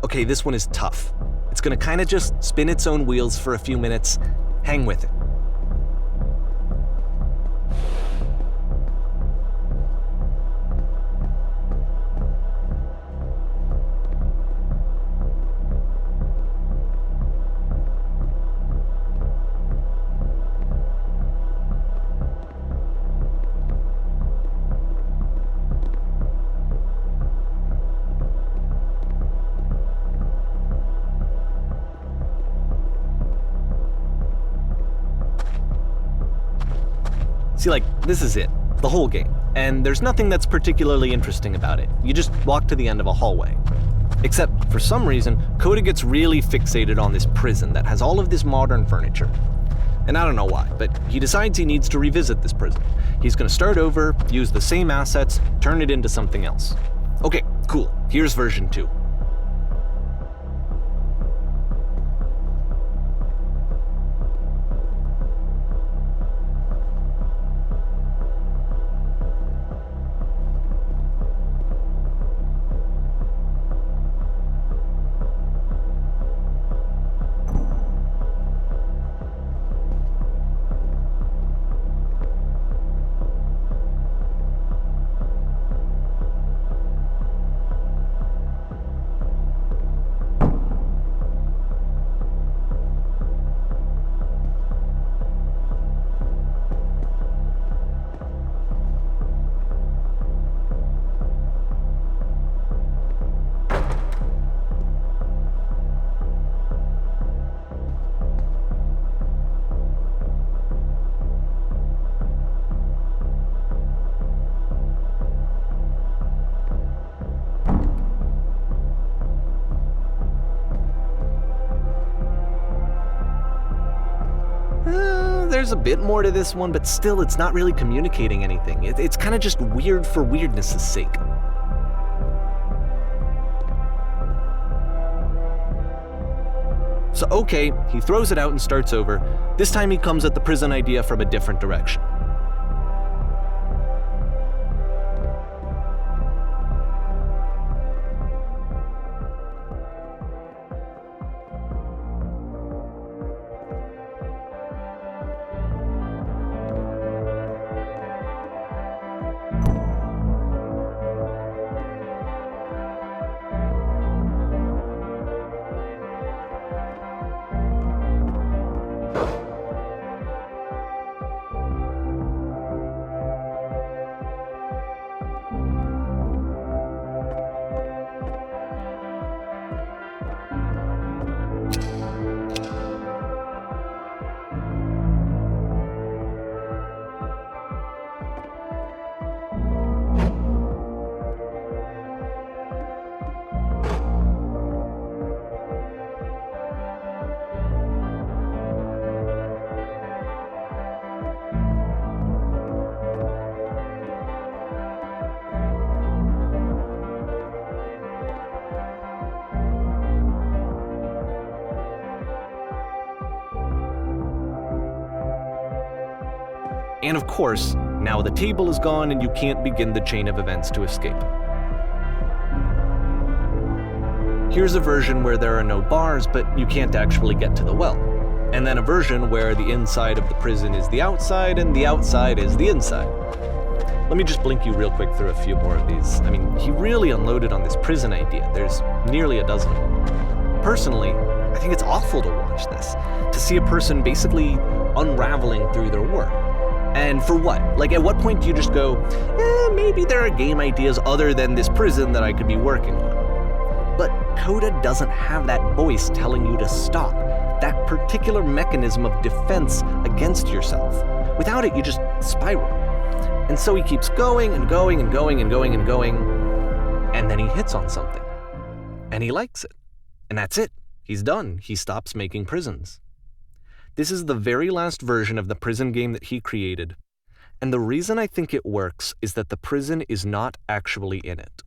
Okay, this one is tough. It's gonna kinda just spin its own wheels for a few minutes. Hang with it. See, this is it, the whole game, and there's nothing that's particularly interesting about it. You just walk to the end of a hallway. Except, for some reason, Coda gets really fixated on this prison that has all of this modern furniture. And I don't know why, but he decides he needs to revisit this prison. He's gonna start over, use the same assets, turn it into something else. Okay, cool, here's version 2. There's a bit more to this one, but still it's not really communicating anything. It's kind of just weird for weirdness' sake. So okay, he throws it out and starts over. This time he comes at the prison idea from a different direction. And of course, now the table is gone and you can't begin the chain of events to escape. Here's a version where there are no bars, but you can't actually get to the well. And then a version where the inside of the prison is the outside and the outside is the inside. Let me just blink you real quick through a few more of these. I mean, he really unloaded on this prison idea. There's nearly a dozen. Personally, I think it's awful to watch this, to see a person basically unraveling through their work. And for what? At what point do you just go, maybe there are game ideas other than this prison that I could be working on? But Coda doesn't have that voice telling you to stop, that particular mechanism of defense against yourself. Without it, you just spiral. And so he keeps going and going and going and going and going, and then he hits on something. And he likes it. And that's it. He's done. He stops making prisons. This is the very last version of the prison game that he created, and the reason I think it works is that the prison is not actually in it.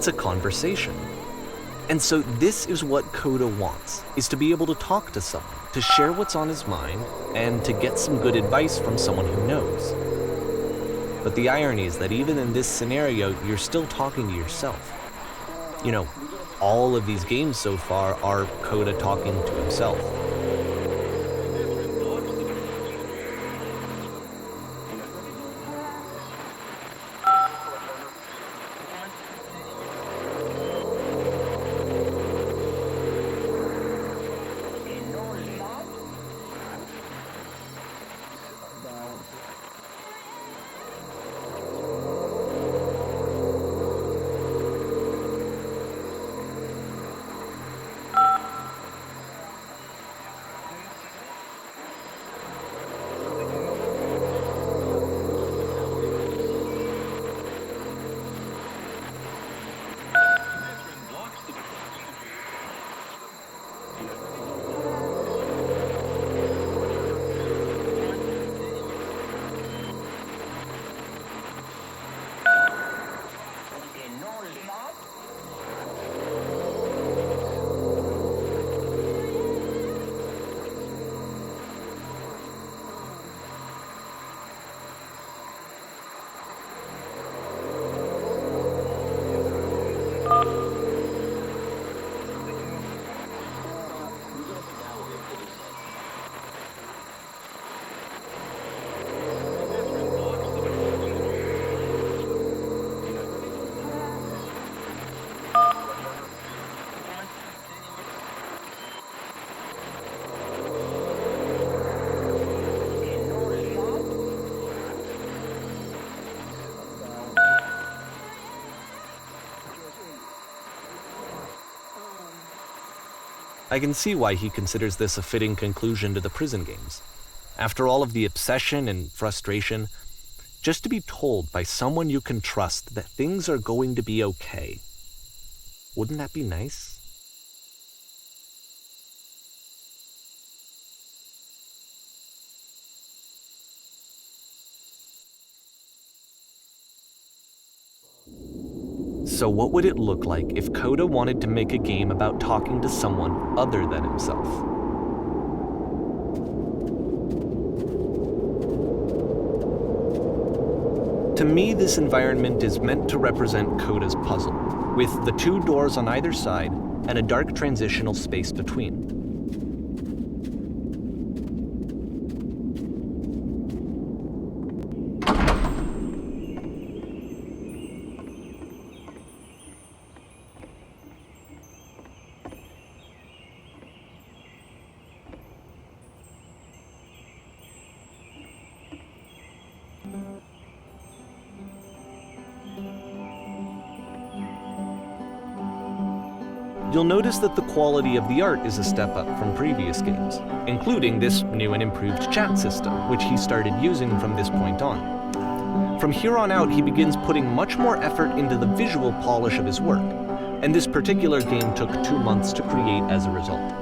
It's a conversation. And so this is what Coda wants, is to be able to talk to someone, to share what's on his mind, and to get some good advice from someone who knows. But the irony is that even in this scenario, you're still talking to yourself. You know, all of these games so far are Coda talking to himself. I can see why he considers this a fitting conclusion to the prison games. After all of the obsession and frustration, just to be told by someone you can trust that things are going to be okay. Wouldn't that be nice? So what would it look like if Coda wanted to make a game about talking to someone other than himself? To me, this environment is meant to represent Coda's puzzle, with the two doors on either side and a dark transitional space between. You'll notice that the quality of the art is a step up from previous games, including this new and improved chat system, which he started using from this point on. From here on out, he begins putting much more effort into the visual polish of his work, and this particular game took 2 months to create as a result.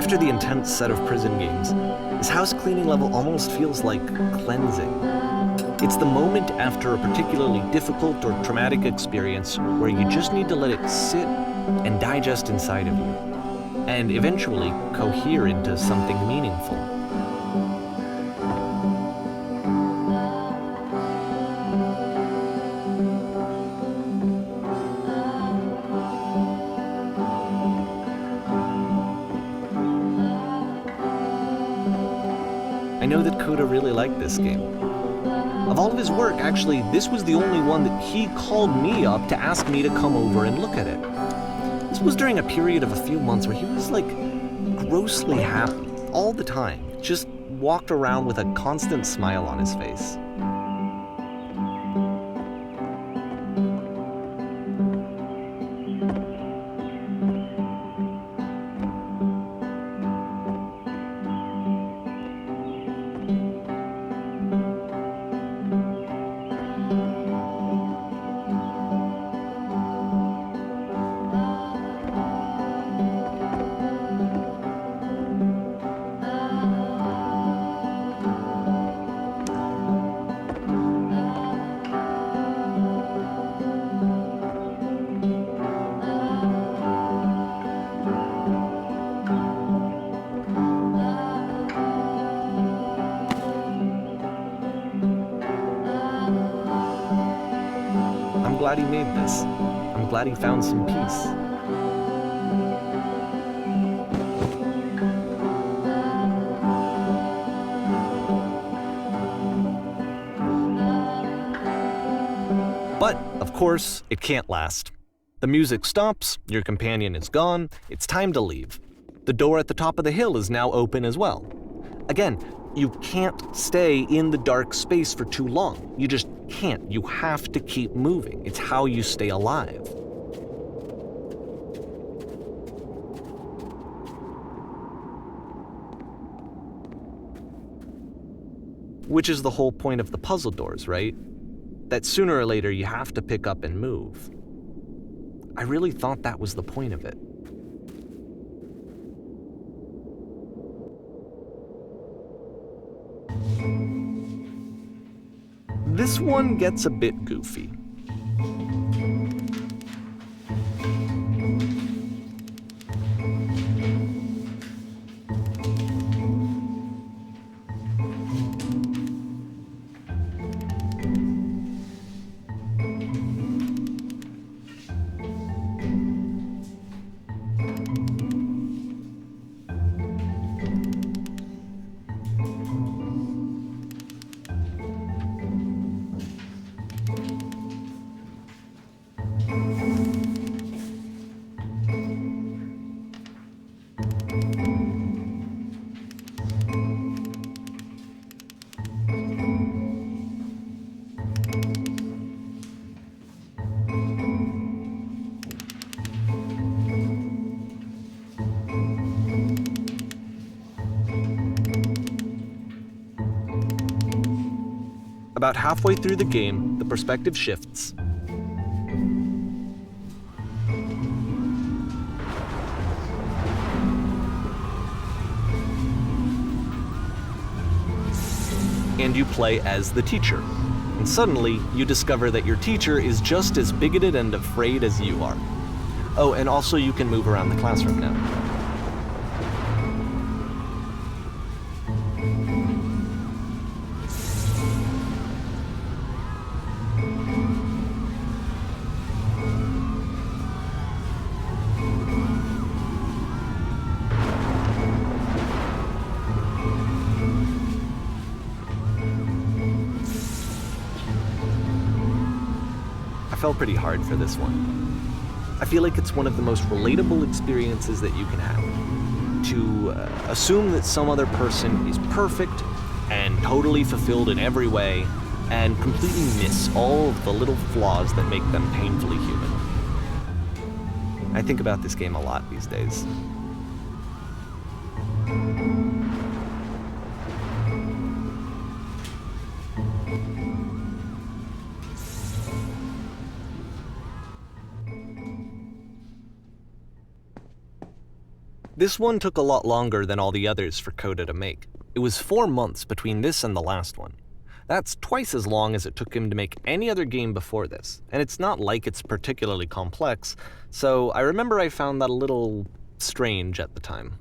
After the intense set of prison games, this house cleaning level almost feels like cleansing. It's the moment after a particularly difficult or traumatic experience where you just need to let it sit and digest inside of you, and eventually cohere into something meaningful. I know that Coda really liked this game. Of all of his work, actually, this was the only one that he called me up to ask me to come over and look at it. This was during a period of a few months where he was like grossly happy all the time, just walked around with a constant smile on his face. I'm glad he made this. I'm glad he found some peace. But, of course, it can't last. The music stops, your companion is gone, it's time to leave. The door at the top of the hill is now open as well. Again, you can't stay in the dark space for too long. You just can't. You have to keep moving. It's how you stay alive. Which is the whole point of the puzzle doors, right? That sooner or later you have to pick up and move. I really thought that was the point of it. This one gets a bit goofy. About halfway through the game, the perspective shifts. And you play as the teacher. And suddenly, you discover that your teacher is just as bigoted and afraid as you are. Oh, and also you can move around the classroom now. I fell pretty hard for this one. I feel like it's one of the most relatable experiences that you can have. To assume that some other person is perfect and totally fulfilled in every way, and completely miss all of the little flaws that make them painfully human. I think about this game a lot these days. This one took a lot longer than all the others for Coda to make. It was 4 months between this and the last one. That's twice as long as it took him to make any other game before this, and it's not like it's particularly complex, so I remember I found that a little strange at the time.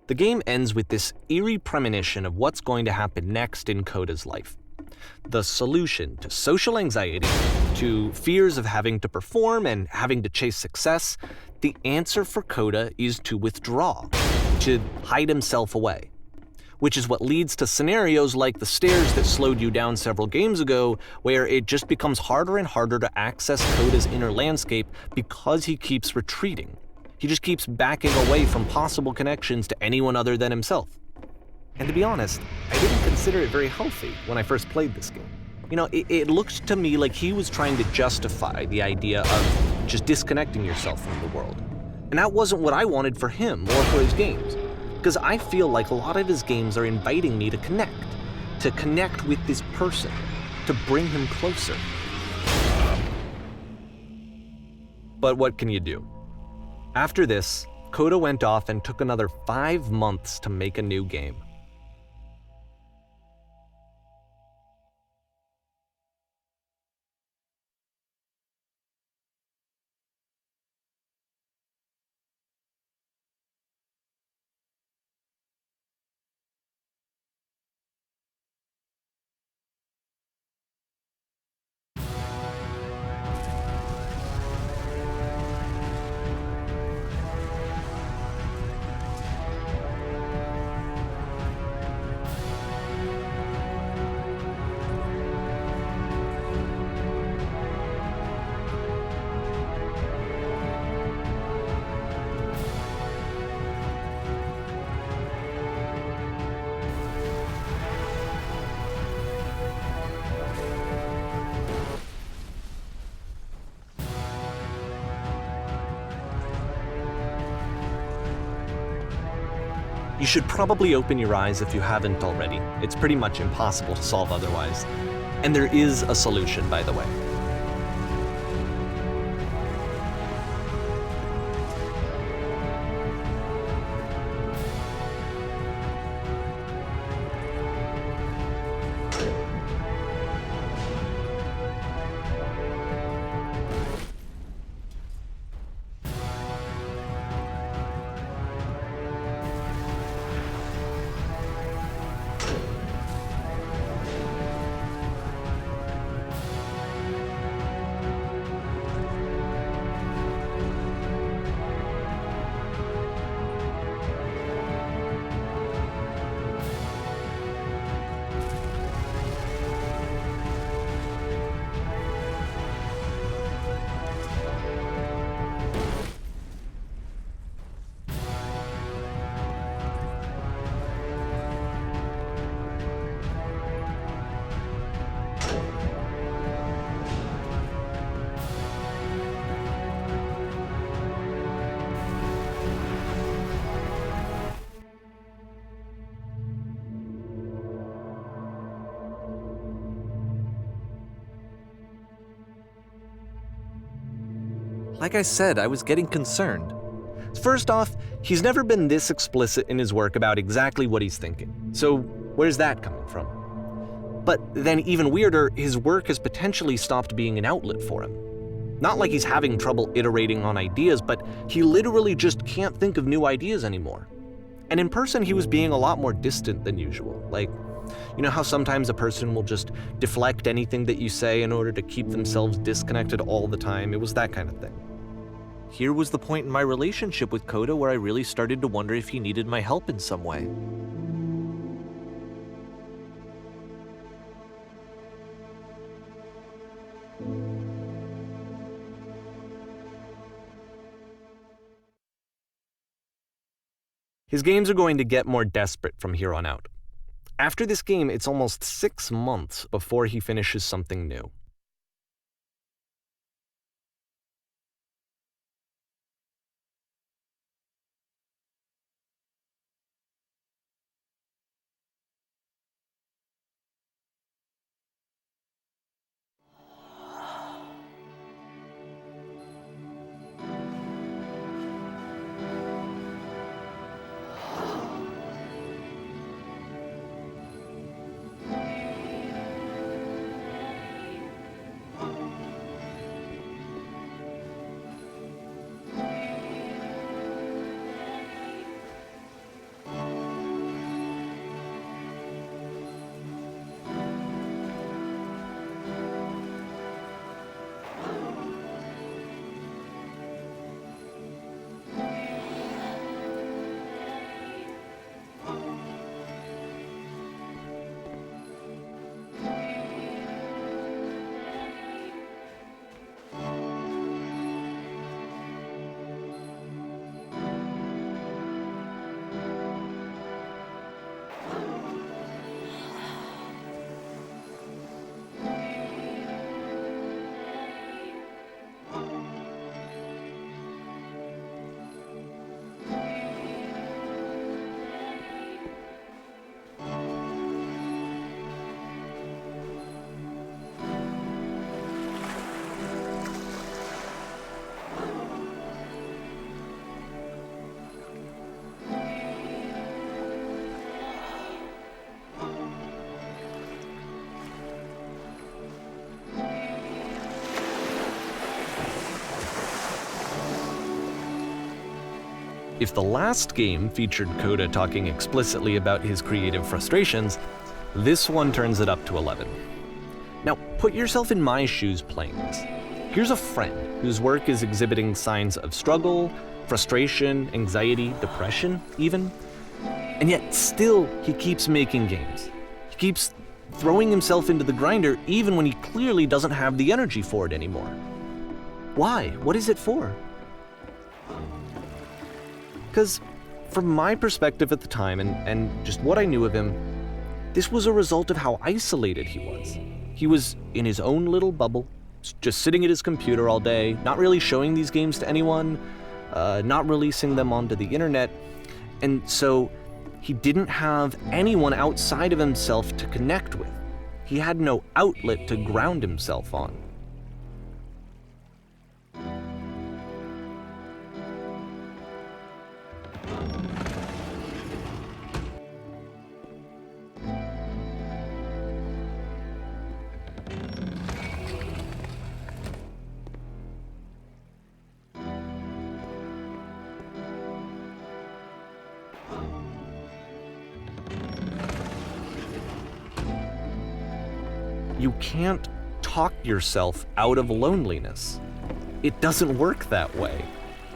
The game ends with this eerie premonition of what's going to happen next in Coda's life. The solution to social anxiety, to fears of having to perform and having to chase success, the answer for Coda is to withdraw, to hide himself away. Which is what leads to scenarios like the stairs that slowed you down several games ago, where it just becomes harder and harder to access Coda's inner landscape because he keeps retreating. He just keeps backing away from possible connections to anyone other than himself. And to be honest, I didn't consider it very healthy when I first played this game. You know, it looked to me like he was trying to justify the idea of just disconnecting yourself from the world. And that wasn't what I wanted for him or for his games. Because I feel like a lot of his games are inviting me to connect with this person, to bring him closer. But what can you do? After this, Coda went off and took another 5 months to make a new game. You should probably open your eyes if you haven't already. It's pretty much impossible to solve otherwise. And there is a solution, by the way. Like I said, I was getting concerned. First off, he's never been this explicit in his work about exactly what he's thinking. So where's that coming from? But then even weirder, his work has potentially stopped being an outlet for him. Not like he's having trouble iterating on ideas, but he literally just can't think of new ideas anymore. And in person, he was being a lot more distant than usual. Like, you know how sometimes a person will just deflect anything that you say in order to keep themselves disconnected all the time? It was that kind of thing. Here was the point in my relationship with Coda where I really started to wonder if he needed my help in some way. His games are going to get more desperate from here on out. After this game, it's almost 6 months before he finishes something new. If the last game featured Coda talking explicitly about his creative frustrations, this one turns it up to 11. Now, put yourself in my shoes playing this. Here's a friend whose work is exhibiting signs of struggle, frustration, anxiety, depression, even. And yet, still, he keeps making games. He keeps throwing himself into the grinder even when he clearly doesn't have the energy for it anymore. Why? What is it for? Because from my perspective at the time and just what I knew of him, this was a result of how isolated he was. He was in his own little bubble, just sitting at his computer all day, not really showing these games to anyone, not releasing them onto the internet, and so he didn't have anyone outside of himself to connect with. He had no outlet to ground himself on. You can't talk yourself out of loneliness. It doesn't work that way.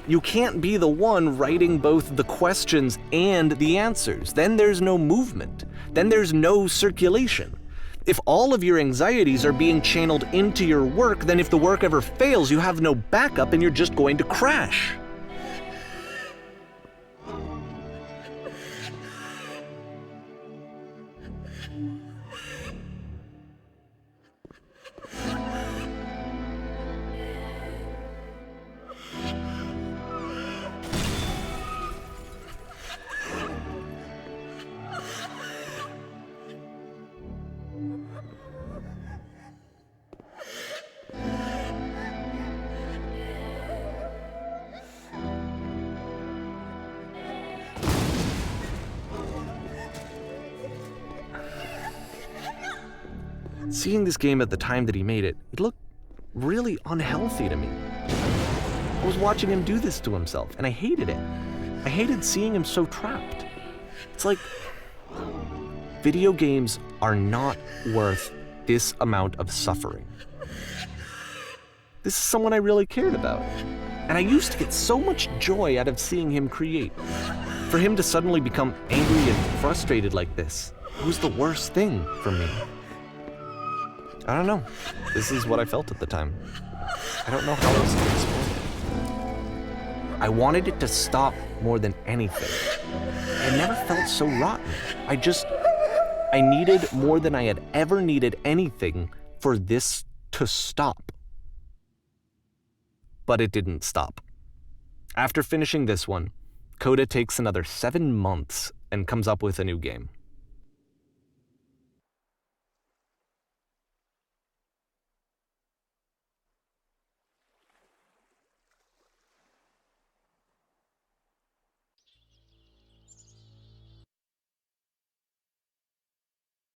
You can't be the one writing both the questions and the answers. Then there's no movement. Then there's no circulation. If all of your anxieties are being channeled into your work, then if the work ever fails, you have no backup and you're just going to crash. Seeing this game at the time that he made it, it looked really unhealthy to me. I was watching him do this to himself, and I hated it. I hated seeing him so trapped. It's like, video games are not worth this amount of suffering. This is someone I really cared about, and I used to get so much joy out of seeing him create. For him to suddenly become angry and frustrated like this, it was the worst thing for me. I don't know. This is what I felt at the time. I don't know how else to explain it. I wanted it to stop more than anything. I never felt so rotten. I needed more than I had ever needed anything for this to stop. But it didn't stop. After finishing this one, Coda takes another 7 months and comes up with a new game.